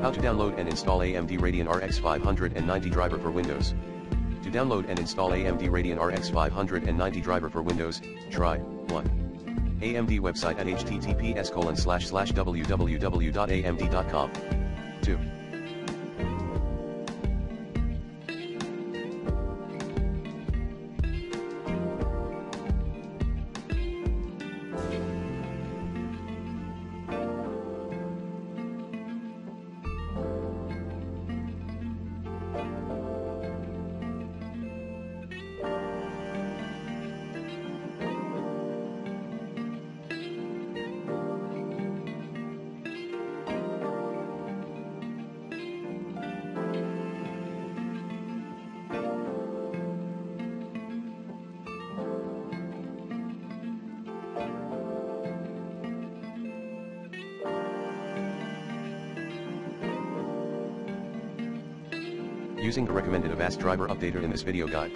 How to download and install AMD Radeon RX 590 driver for Windows. To download and install AMD Radeon RX 590 driver for Windows, try 1. AMD website at https://www.amd.com. 2. Using the recommended Avast driver updater in this video guide.